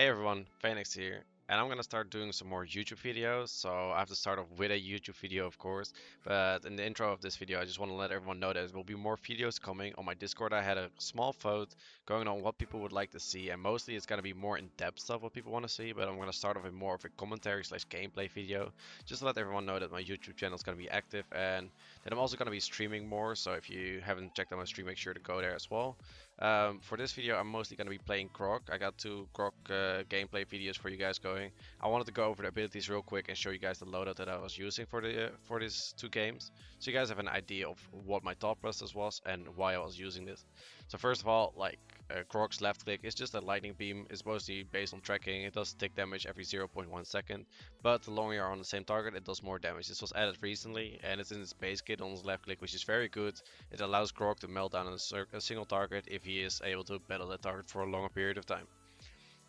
Hey everyone, Faenex here, and I'm gonna start doing some more YouTube videos, so I have to start off with a YouTube video of course, but in the intro of this video I just want to let everyone know that there will be more videos coming. On my Discord I had a small vote going on what people would like to see, and mostly it's gonna be more in-depth stuff what people want to see, but I'm gonna start off with more of a commentary slash gameplay video, just to let everyone know that my YouTube channel is gonna be active, and that I'm also gonna be streaming more, so if you haven't checked out my stream, make sure to go there as well. For this video, I'm mostly going to be playing Grohk. I got two Grohk gameplay videos for you guys going. I wanted to go over the abilities real quick and show you guys the loadout that I was using for these two games, so you guys have an idea of what my thought process was and why I was using this. So first of all, like Grohk's left click is just a lightning beam. It's mostly based on tracking. It does tick damage every 0.1 second, but the longer you're on the same target, it does more damage. This was added recently, and it's in its base kit on his left click, which is very good. It allows Grohk to melt down on a single target if he is able to battle that target for a longer period of time.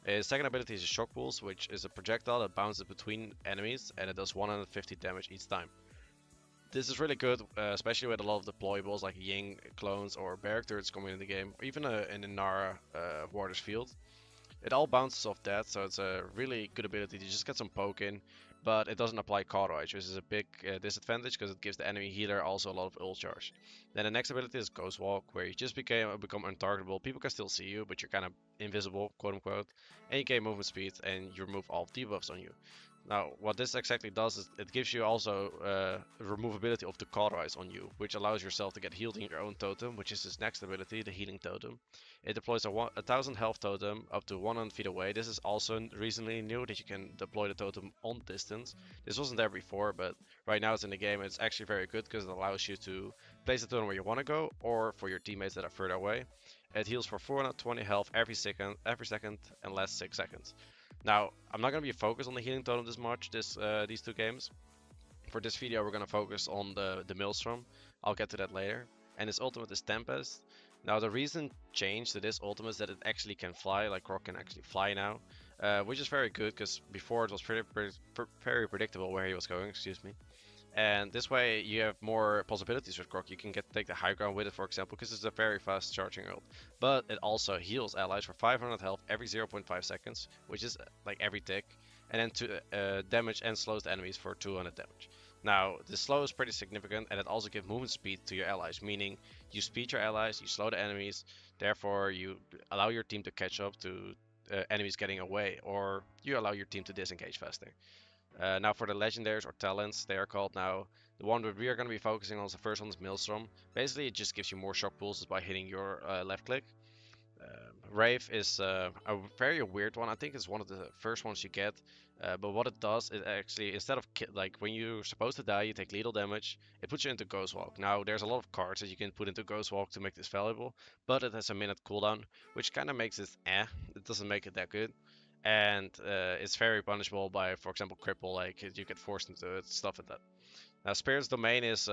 His second ability is a Shock Pulse, which is a projectile that bounces between enemies, and it does 150 damage each time. This is really good, especially with a lot of deployables like Ying clones or barrack turrets coming in the game, or even in the Nara Warder's Field. It all bounces off that, so it's a really good ability to just get some poke in, but it doesn't apply cauterize, which is a big disadvantage because it gives the enemy healer also a lot of ult charge. Then the next ability is Ghost Walk, where you just become untargetable. People can still see you, but you're kind of invisible, quote unquote, and you gain movement speed and you remove all debuffs on you. Now, what this exactly does is it gives you also removability of the cauterize on you, which allows yourself to get healed in your own totem, which is his next ability, the healing totem. It deploys a 1000 health totem up to 100 feet away. This is also recently new that you can deploy the totem on distance. This wasn't there before, but right now it's in the game. It's actually very good because it allows you to place the totem where you want to go, or for your teammates that are further away. It heals for 420 health every second and lasts 6 seconds. Now, I'm not going to be focused on the healing totem this much these two games. For this video, we're going to focus on the Maelstrom. I'll get to that later. And his ultimate is Tempest. Now, the recent change to this ultimate is that it actually can fly, like Grohk can actually fly now. Which is very good, because before it was very predictable where he was going, excuse me. And this way you have more possibilities with Grohk. You can take the high ground with it, for example, because it's a very fast charging ult. But it also heals allies for 500 health every 0.5 seconds, which is like every tick. And then to damage and slows the enemies for 200 damage. Now, the slow is pretty significant, and it also gives movement speed to your allies, meaning you speed your allies, you slow the enemies, therefore you allow your team to catch up to enemies getting away, or you allow your team to disengage faster. Now for the legendaries or talents, they are called now. The one that we are going to be focusing on is the first one is Maelstrom. Basically, it just gives you more shock pulses by hitting your left click. Rave is a very weird one. I think it's one of the first ones you get. But what it does is actually, instead of like when you're supposed to die, you take lethal damage. It puts you into Ghost Walk. Now there's a lot of cards that you can put into Ghost Walk to make this valuable, but it has a minute cooldown, which kind of makes it It doesn't make it that good. And it's very punishable by, for example, cripple. Like you get forced into it, stuff like that. Now, Spirit's Domain is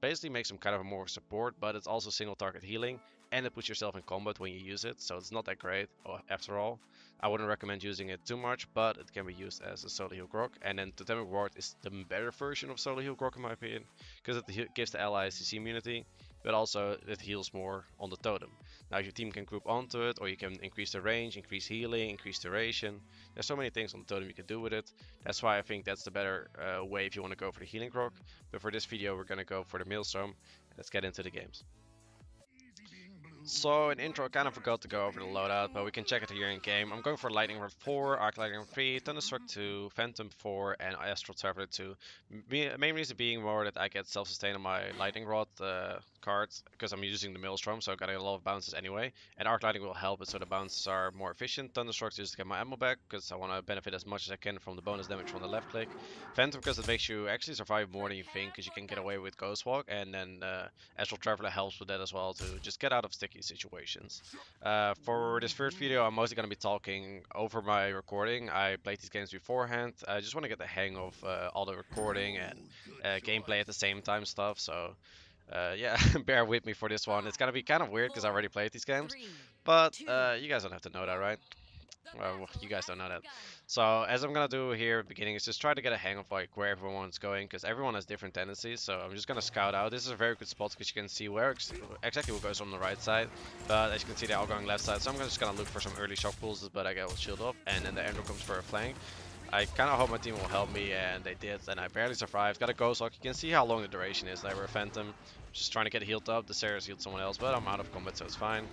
basically makes him kind of more support, but it's also single target healing, and it puts yourself in combat when you use it, so it's not that great after all. I wouldn't recommend using it too much, but it can be used as a solo heal Grohk. And then Totemic Ward is the better version of solo heal Grohk in my opinion, because it gives the allies CC immunity, but also it heals more on the totem. Now your team can group onto it, or you can increase the range, increase healing, increase duration. There's so many things on the totem you can do with it. That's why I think that's the better way if you want to go for the healing Grohk. But for this video, we're gonna go for the Maelstrom. Let's get into the games. So in intro, I kind of forgot to go over the loadout, but we can check it here in game. I'm going for Lightning Rod 4, Arc Lightning Rod 3, Thunderstruck 2, Phantom 4, and Astral Traveler 2. Main reason being more that I get self-sustain on my Lightning Rod cards, because I'm using the Maelstrom, so I got a lot of bounces anyway. And Arc Lightning will help it so the bounces are more efficient. Thunderstruck just to get my ammo back, because I want to benefit as much as I can from the bonus damage from the left click. Phantom because it makes you actually survive more than you think, because you can get away with Ghost Walk, and then Astral Traveler helps with that as well to just get out of sticky situations. For this first video, I'm mostly going to be talking over my recording. I played these games beforehand. I just want to get the hang of all the recording and gameplay at the same time stuff. So yeah, bear with me for this one. It's going to be kind of weird because I already played these games. But you guys don't have to know that, right? Well, you guys don't know that. So as I'm gonna do here at the beginning is just try to get a hang of like where everyone's going because everyone has different tendencies. So I'm just gonna scout out. This is a very good spot because you can see where exactly what goes on the right side. But as you can see, they're all going left side. So I'm just gonna look for some early shock pulses, but I get all shield up, and then the Ender comes for a flank. I kind of hope my team will help me, and they did, and I barely survived. Got a Ghost Hawk. You can see how long the duration is. They were a Phantom. Just trying to get healed up. The Ceres healed someone else, but I'm out of combat, so it's fine.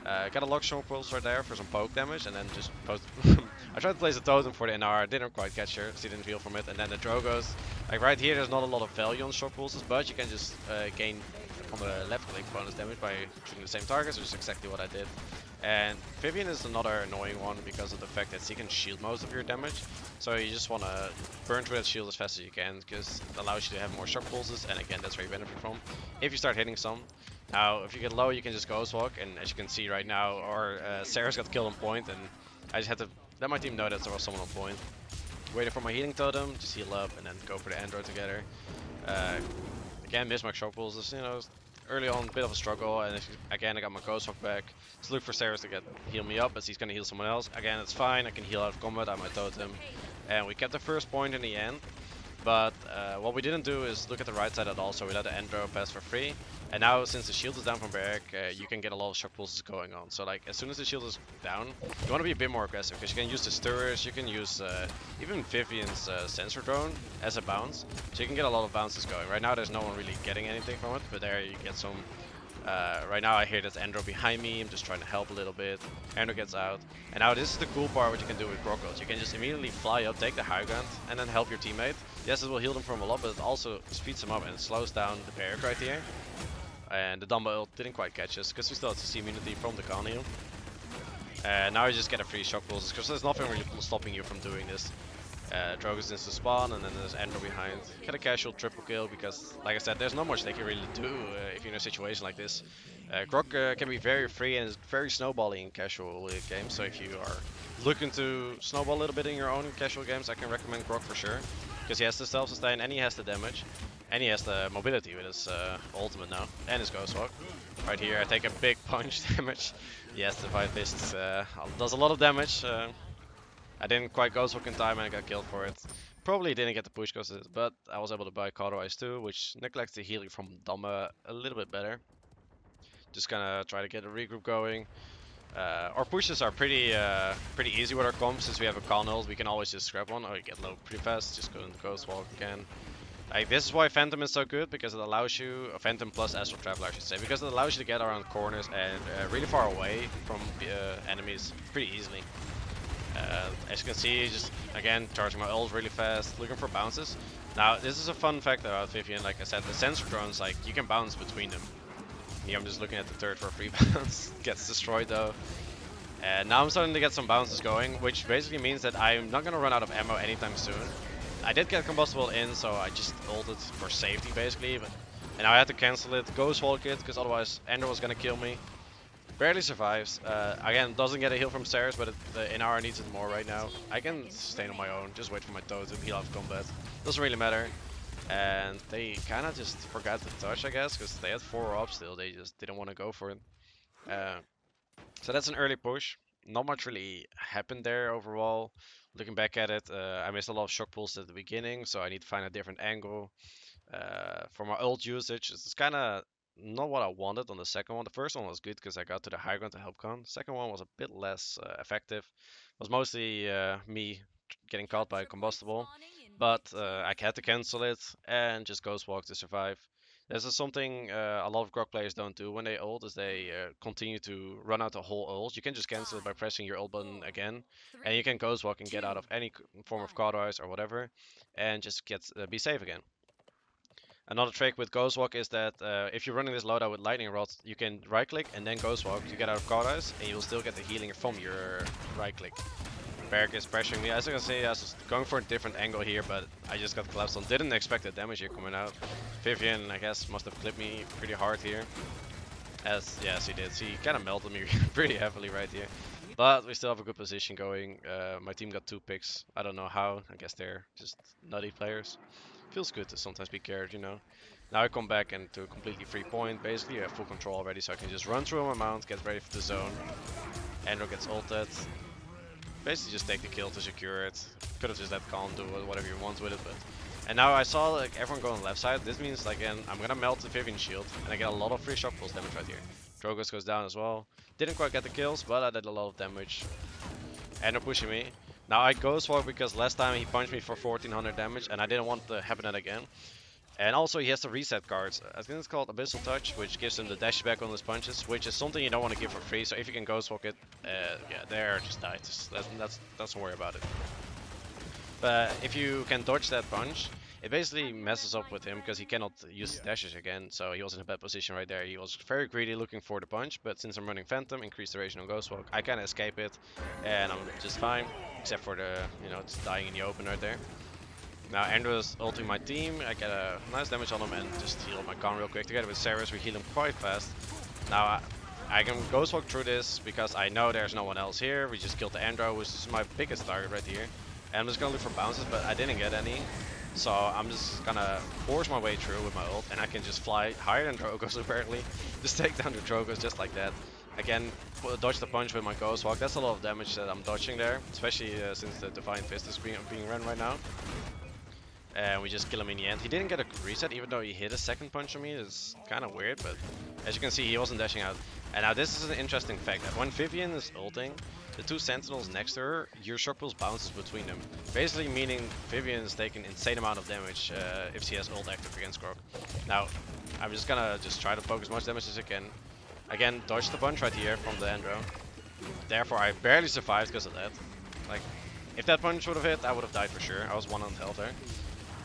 Got a lock shock pulse right there for some poke damage, and then just post. I tried to place a totem for the NR, didn't quite catch her, she didn't feel from it, and then the Drogos. Like right here, there's not a lot of value on shock pulses, but you can just gain on the left click bonus damage by shooting the same targets, which is exactly what I did. And Vivian is another annoying one because of the fact that she can shield most of your damage. So you just want to burn through that shield as fast as you can because it allows you to have more shock pulses, and again, that's where you benefit from. If you start hitting some. Now, if you get low, you can just Ghost Walk, and as you can see right now, our Sarah's got killed on point, and I just had to let my team know that there was someone on point. Waiting for my healing totem, just heal up, and then go for the Android together. Again, miss my shock pulses, you know, early on, a bit of a struggle, and again, I got my Ghost Walk back. Just look for Sarah's to heal me up, as he's gonna heal someone else. Again, it's fine, I can heal out of combat, I have my totem. And we kept the first point in the end. But what we didn't do is look at the right side at all, so we let the Endro pass for free. And now, since the shield is down from Barrack, you can get a lot of shock pulses going on. So like, as soon as the shield is down, you want to be a bit more aggressive, because you can use the Stirrers, you can use even Vivian's sensor drone as a bounce. So you can get a lot of bounces going. Right now there's no one really getting anything from it, but there you get some. Right now I hear that Endro behind me, I'm just trying to help a little bit. Endro gets out. And now this is the cool part what you can do with Grohk. You can just immediately fly up, take the high ground, and then help your teammate. Yes, it will heal them from a lot, but it also speeds them up and it slows down the Barrack right here. And the Dumbo ult didn't quite catch us, because we still have CC immunity from the Khan heal. And now you just get a free shock pulses, because there's nothing really stopping you from doing this. Drogus is to spawn, and then there's Ender behind. Get a casual triple kill, because, like I said, there's not much they can really do if you're in a situation like this. Grohk can be very free and is very snowballing in casual games, so if you are looking to snowball a little bit in your own casual games, I can recommend Grohk for sure. Because he has the self-sustain, and he has the damage, and he has the mobility with his ultimate now, and his Ghost Walk. Right here, I take a big punch damage. Yes, the Five Fists does a lot of damage. I didn't quite Ghost Walk in time and I got killed for it. Probably didn't get the push, but I was able to buy Cauterize too, which neglects the healing from Dama a little bit better. Just gonna try to get a regroup going. Our pushes are pretty easy with our comps, since we have a Khan ult. We can always just grab one. Oh, you get low pretty fast. Just go into Ghost Walk again. Like, this is why Phantom is so good, because it allows you, Phantom plus Astral Traveler I should say, because it allows you to get around corners and really far away from enemies pretty easily. As you can see, just again charging my ult really fast, looking for bounces. Now this is a fun fact about Vivian, like I said, the sensor drones, like you can bounce between them. Here I'm just looking at the third for a free bounce, gets destroyed though. And now I'm starting to get some bounces going, which basically means that I'm not gonna run out of ammo anytime soon. I did get combustible in, so I just ulted for safety basically, and now I had to cancel it, Ghost Walk it, because otherwise Ender was gonna kill me. Barely survives. Again, doesn't get a heal from Ceres, but the NR needs it more right now. I can sustain on my own, just wait for my totem, heal out of combat. Doesn't really matter. And they kind of just forgot to touch, I guess, because they had 4 up still, they just didn't want to go for it. So that's an early push. Not much really happened there overall. Looking back at it, I missed a lot of shock pulls at the beginning, so I need to find a different angle. For my ult usage, it's kind of not what I wanted on the second one. The first one was good because I got to the high ground to help Con. The second one was a bit less effective. It was mostly me getting caught by a combustible, but I had to cancel it and just Ghost Walk to survive. This is something a lot of Grohk players don't do when they ult, is they continue to run out the whole ult. You can just cancel it by pressing your ult button again, and you can Ghost Walk and get out of any form of Cauterize or whatever, and just be safe again. Another trick with Ghost Walk is that if you're running this loadout with Lightning Rods, you can right click and then Ghost Walk to get out of Cauterize, and you'll still get the healing from your right click. Barrack is pressuring me. As you can see, I was going for a different angle here, but I just got collapsed on. Didn't expect the damage here coming out. Vivian, I guess, must have clipped me pretty hard here. Yes, he did. She kind of melted me pretty heavily right here. But we still have a good position going. My team got 2 picks. I don't know how. I guess they're just nutty players. Feels good to sometimes be cared, you know. Now I come back into a completely free point. Basically, I have full control already, so I can just run through my mount, get ready for the zone. Andro gets ulted. basically just take the kill to secure it. Could have just let Calm do whatever you want with it, but. And now I saw like everyone go on the left side. This means like, again, I'm gonna melt the Vivian shield, and I get a lot of free shock pulse damage right here. Drogoz goes down as well. Didn't quite get the kills, but I did a lot of damage. And they're pushing me. Now I Ghost Walk because last time he punched me for 1400 damage, and I didn't want to happen that again. And also he has the reset cards. I think it's called Abyssal Touch, which gives him the dash back on his punches, which is something you don't want to give for free. So if you can Ghost Walk it, yeah, there, just die. Don't worry about it. But if you can dodge that punch, it basically messes up with him because he cannot use his dashes again. So he was in a bad position right there. He was very greedy looking for the punch, but since I'm running Phantom, increased duration on Ghost Walk, I can escape it, and I'm just fine, except for the, just dying in the open right there. Now Andrew's ulting my team, I get a nice damage on him and just heal my con real quick. Together with Ceres, we heal him quite fast. Now I can Ghost Walk through this because I know there's no one else here. We just killed the Andro, which is my biggest target right here. And I'm just gonna look for bounces, but I didn't get any. So I'm just gonna force my way through with my ult, and I can just fly higher than Drogoz apparently. Just take down the Drogoz just like that. Again, dodge the punch with my Ghost Walk. That's a lot of damage that I'm dodging there, especially since the Divine Fist is being run right now. And we just kill him in the end. He didn't get a reset, even though he hit a second punch on me. It's kind of weird, but as you can see, he wasn't dashing out. And now this is an interesting fact, that when Vivian is ulting, the two sentinels next to her, your shock pulse bounces between them. Basically meaning Vivian is taking insane amount of damage if she has ult active against Grohk. Now, I'm just gonna try to poke as much damage as I can. Again, dodge the punch right here from the Andro. Therefore, I barely survived because of that. Like, if that punch would have hit, I would have died for sure. I was 1 on health there.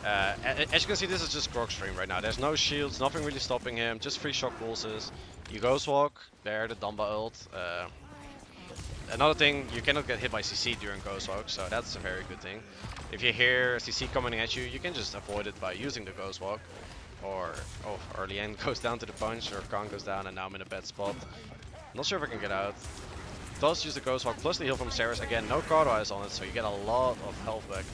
As you can see, this is just Grohk's stream right now. There's no shields, nothing really stopping him, just free shock pulses. You Ghost Walk, there, the Dumba ult. Another thing, you cannot get hit by CC during Ghost Walk, so that's a very good thing. If you hear CC coming at you, you can just avoid it by using the Ghost Walk. Or, oh, early end goes down to the punch, or Khan goes down, and now I'm in a bad spot. Not sure if I can get out. Does use the Ghost Walk, plus the heal from Ceres. Again, no card eyes on it, so you get a lot of health back.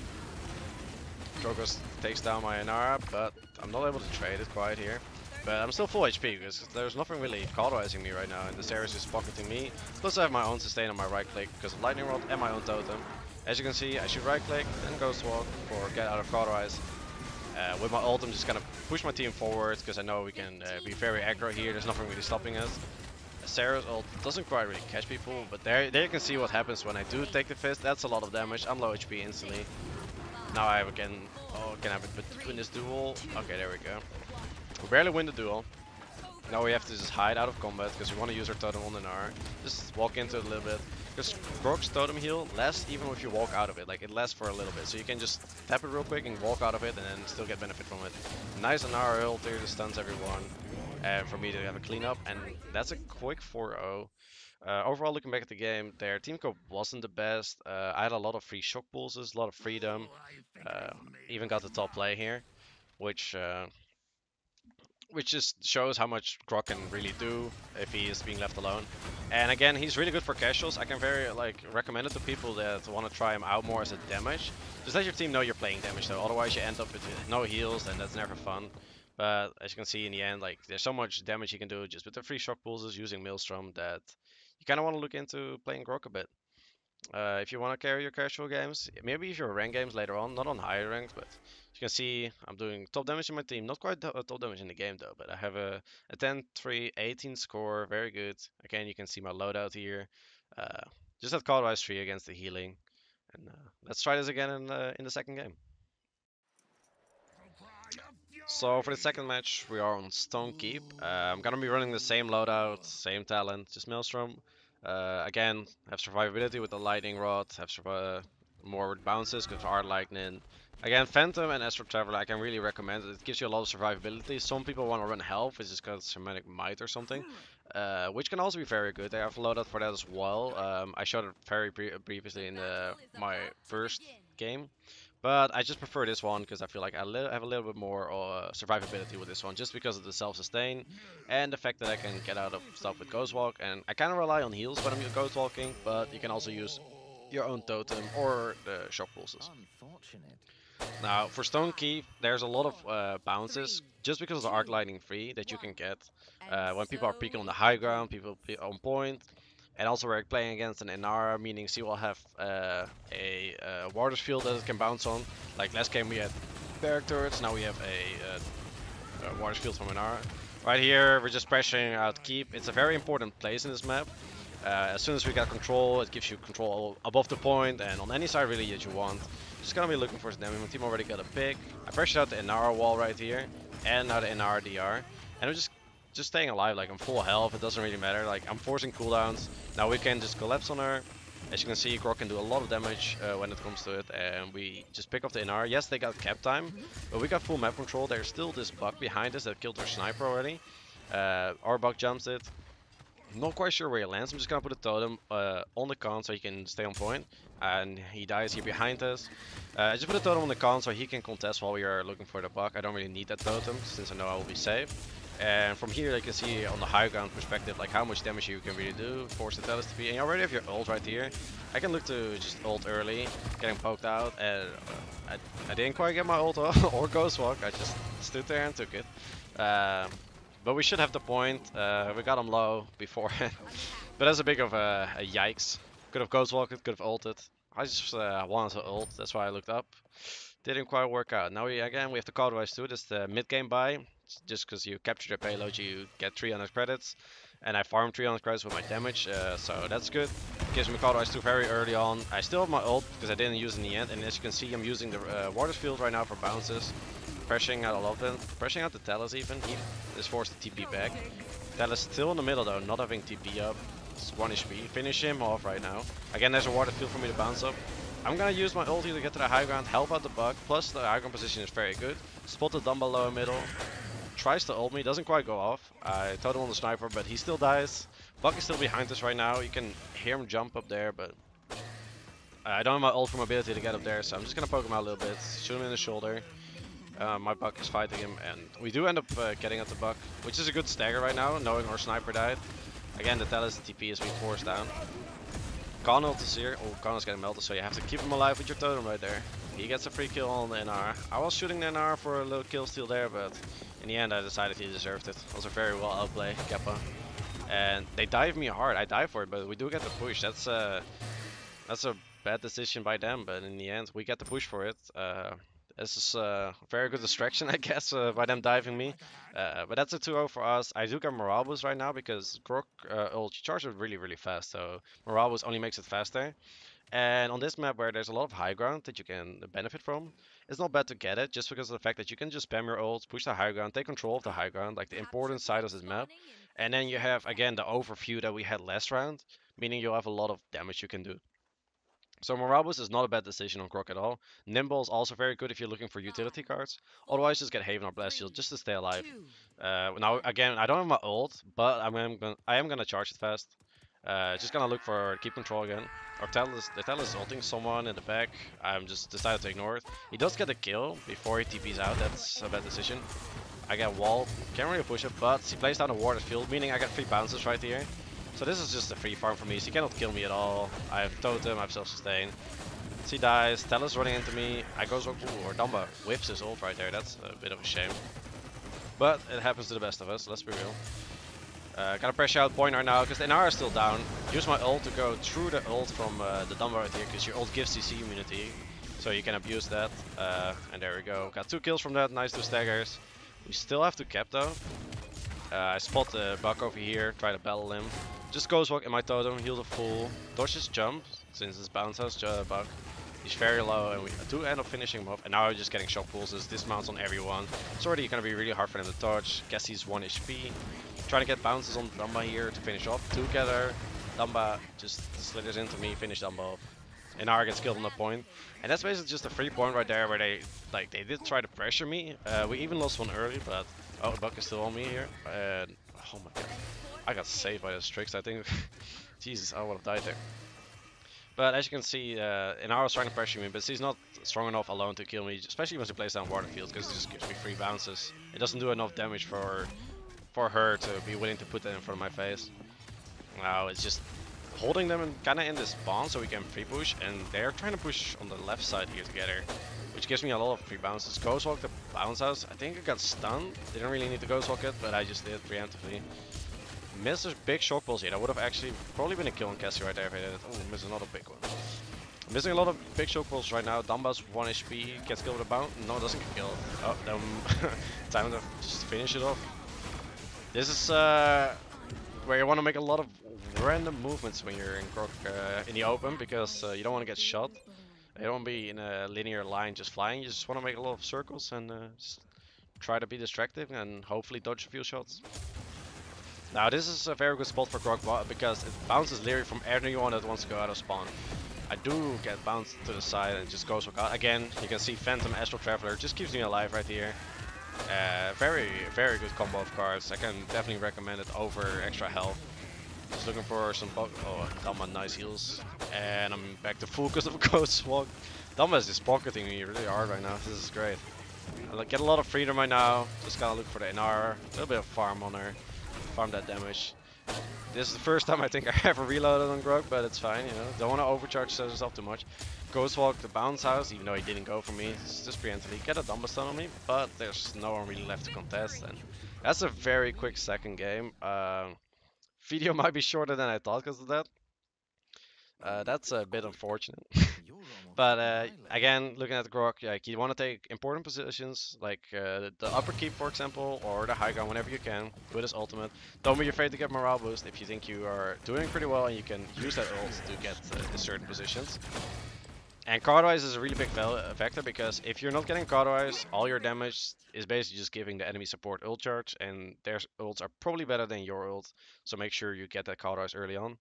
Drogoz takes down my Inara, but I'm not able to trade it quite here. But I'm still full HP because there's nothing really cauterizing me right now, and the Ceres is pocketing me. Plus I have my own sustain on my right click because of Lightning Rod and my own totem. As you can see, I should right click, then Ghost Walk for get out of cauterize. With my ult, I'm just gonna push my team forward because I know we can be very aggro here. There's nothing really stopping us. Ceres ult doesn't quite really catch people, but there you can see what happens when I do take the fist. That's a lot of damage. I'm low HP instantly. Now I can have it win this duel. Okay, there we go. We barely win the duel. Now we have to just hide out of combat because we want to use our totem on an R. Just walk into it a little bit. Because Grohk's totem heal lasts even if you walk out of it. Like, it lasts for a little bit. So you can just tap it real quick and walk out of it and then still get benefit from it. Nice NR ult here to stuns everyone. And for me to have a cleanup. And that's a quick 4-0. Overall, looking back at the game, their team comp wasn't the best. I had a lot of free shock pulses, a lot of freedom. Even got the top play here, which just shows how much Grohk can really do if he is being left alone. And again, he's really good for casuals. I can very recommend it to people that want to try him out more as a damage. Just let your team know you're playing damage though, otherwise you end up with no heals and that's never fun. But as you can see in the end, there's so much damage he can do just with the free shock pulses using Maelstrom that you kind of want to look into playing Grohk a bit. If you want to carry your casual games, maybe if you're rank games later on, not on higher ranks, but you can see I'm doing top damage in my team. Not quite top damage in the game though, but I have a 10-3, 18 score, very good. Again, you can see my loadout here. Just had Cauterize 3 against the healing. And let's try this again in the second game. So for the second match, we are on Stone Keep. I'm gonna be running the same loadout, same talent, just Maelstrom. Again, have survivability with the Lightning Rod, have more with bounces because Art Lightning. Again, Phantom and Astral Traveler I can really recommend it. It gives you a lot of survivability. Some people want to run health, which is called Shamanic Might or something, which can also be very good. They have a loadout for that as well. I showed it very previously in my first game. But I just prefer this one because I feel like I have a little bit more survivability with this one, just because of the self-sustain and the fact that I can get out of stuff with Ghost Walk. And I kind of rely on heals when I'm Ghost Walking, but you can also use your own totem or the shock pulses. Now for Stone Keep, there's a lot of bounces just because of the Arc Lightning free that you can get when people are peeking on the high ground, people on point. And also we're playing against an Inara, meaning she will have a water field that it can bounce on. Like last game we had barrack turrets, now we have a water field from Inara. Right here we're just pressuring out keep. It's a very important place in this map. As soon as we got control, it gives you control above the point and on any side really that you want. Just gonna be looking for them. My team already got a pick. I pressured out the Inara wall right here, and now the Inara DR. And I'm just staying alive. Like I'm full health. It doesn't really matter. Like I'm forcing cooldowns. Now we can just collapse on her. As you can see, Grohk can do a lot of damage when it comes to it, and we just pick off the Inara. Yes, they got cap time, but we got full map control. There's still this bug behind us that killed our sniper already. Our bug jumps it. I'm not quite sure where he lands. I'm just gonna put a totem on the con so he can stay on point. And he dies here behind us. I just put a totem on the con so he can contest while we are looking for the buck. I don't really need that totem since I know I will be safe. And from here you can see on the high ground perspective like how much damage you can really do. Force the Talis to be. And you already have your ult right here. I can look to just ult early, getting poked out. And I didn't quite get my ult or Ghost Walk. I just stood there and took it. But we should have the point. We got him low beforehand. But that's a big of a yikes. Could have Ghost Walked, could have ulted. I just wanted to ult, that's why I looked up. Didn't quite work out. Now we have the card-wise too. This is the mid-game buy. Just because you capture the payload, you get 300 credits. And I farm 300 credits with my damage, so that's good. Gives me card-wise too very early on. I still have my ult because I didn't use it in the end. And as you can see, I'm using the water field right now for bounces. Pressuring out a lot of them. Pressuring out the Talis even. He is forced to TP back. Talis still in the middle though, not having TP up. It's 1 HP. Finish him off right now. Again, there's a water field for me to bounce up. I'm gonna use my ulti to get to the high ground, help out the bug. Plus the high ground position is very good. Spot the Dumbo lower middle. Tries to ult me, doesn't quite go off. I told him on the sniper, but he still dies. Buck is still behind us right now. You can hear him jump up there, but I don't have my ult from ability to get up there, so I'm just gonna poke him out a little bit, shoot him in the shoulder. My buck is fighting him, and we do end up getting at the buck, which is a good stagger right now, knowing our sniper died. Again, the Talis TP is being forced down. Khan ult is here. Oh, Khan is getting melted, so you have to keep him alive with your totem right there. He gets a free kill on the NR. I was shooting the NR for a little kill steal there, but in the end I decided he deserved it. Also very well outplayed, Kappa. And they dive me hard. I dive for it, but we do get the push. That's a bad decision by them, but in the end we get the push for it. This is a very good distraction, I guess, by them diving me. But that's a 2-0 for us. I do get Morale boost right now because Grohk ult charges really, really fast. So Morale boost only makes it faster. And on this map where there's a lot of high ground that you can benefit from, it's not bad to get it just because of the fact that you can just spam your ults, push the high ground, take control of the high ground, like the important side of this map. And then you have, again, the overview that we had last round, meaning you'll have a lot of damage you can do. So Morale boost is not a bad decision on Grohk at all. Nimble is also very good if you're looking for utility cards. Otherwise, just get Haven or Blast Shield just to stay alive. Now, again, I don't have my ult, but I am gonna charge it fast. Just gonna look for keep control again. Or the Talis is ulting someone in the back. I'm just decided to ignore it. He does get a kill before he TPs out. That's a bad decision. I get wall. Can't really push it, but he plays down a water field, meaning I get 3 bounces right here. So this is just a free farm for me, so he cannot kill me at all. I have totem, I have self-sustain. He dies, Talis running into me, I go so cool, or Dumba whips his ult right there, that's a bit of a shame. But it happens to the best of us, let's be real. Gotta pressure out point right now, because the NR is still down. Use my ult to go through the ult from the Dumba right here, because your ult gives CC immunity. So you can abuse that, and there we go. Got 2 kills from that, nice 2 staggers. We still have to cap though. I spot the buck over here, try to battle him. Just Ghost Walk in my totem, heal the full. Dodge his jump, since it's bounce house buck. He's very low, and we do end up finishing him off. And now we're just getting shock pulses, dismounts on everyone. It's already gonna be really hard for them to dodge. Guess he's 1 HP. Trying to get bounces on Dumba here to finish off. Together, Dumba just slithers into me, finish Dumba off. And Nara gets killed on the point. And that's basically just a free point right there where they did try to pressure me. We even lost one early, but oh, the buck is still on me here. And oh my god. I got saved by those tricks, I think. Jesus, I would have died there. But as you can see, Inara was trying to pressure me, but he's not strong enough alone to kill me, especially when he plays down water field, because it just gives me 3 bounces. It doesn't do enough damage for her to be willing to put that in front of my face. Now it's just holding them kind of in this spawn so we can free push, and they're trying to push on the left side here together, which gives me a lot of free bounces. Ghost Walk the bounce house. I think I got stunned. Didn't really need to Ghost Walk it, but I just did preemptively. Missed a big short pulse here. That would have actually probably been a kill on Cassie right there if I did it. Oh, missed another big one. Missing a lot of big choke pulls right now. Dumba's 1 HP, gets killed with a bounce. No, doesn't get killed. Oh, then time to just finish it off. This is where you want to make a lot of random movements when you're in Grohk in the open, because you don't want to get shot. You don't want to be in a linear line just flying. You just want to make a lot of circles and just try to be distracting and hopefully dodge a few shots. Now this is a very good spot for Grohk because it bounces literally from anyone that wants to go out of spawn. I do get bounced to the side and just goes for God. Again, you can see Phantom Astral Traveler just keeps me alive right here. Very, very good combo of cards. I can definitely recommend it over extra health. Just looking for some oh, Dama, nice heals. And I'm back to full because of Ghost Walk. Dama is just pocketing me really hard right now. This is great. I get a lot of freedom right now. Just gotta look for the NR. A little bit of farm on her. Farm that damage. This is the first time I think I ever reloaded on Grohk, but it's fine, you know. Don't want to overcharge yourself too much. Ghostwalk the bounce house, even though he didn't go for me. It's just preemptively get a Dumba stun on me, but there's no one really left to contest. And that's a very quick second game. Video might be shorter than I thought because of that. That's a bit unfortunate. But again, looking at the Grohk, like you want to take important positions, like the upper keep, for example, or the high ground whenever you can with his ultimate. Don't be afraid to get morale boost if you think you are doing pretty well and you can use that ult to get in certain positions. And cardwise is a really big factor because if you're not getting cardwise, all your damage is basically just giving the enemy support ult charge, and their ults are probably better than your ult, so make sure you get that cardwise early on.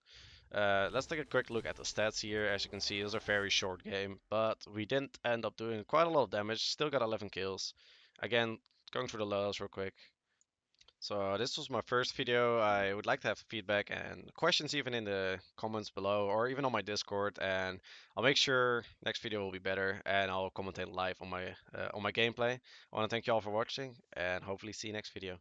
Let's take a quick look at the stats here. As you can see, it was a very short game, but we didn't end up doing quite a lot of damage. Still got 11 kills. Again, going through the lows real quick. So this was my first video. I would like to have feedback and questions even in the comments below or even on my Discord, and I'll make sure next video will be better and I'll commentate live on my gameplay. I want to thank you all for watching and hopefully see you next video.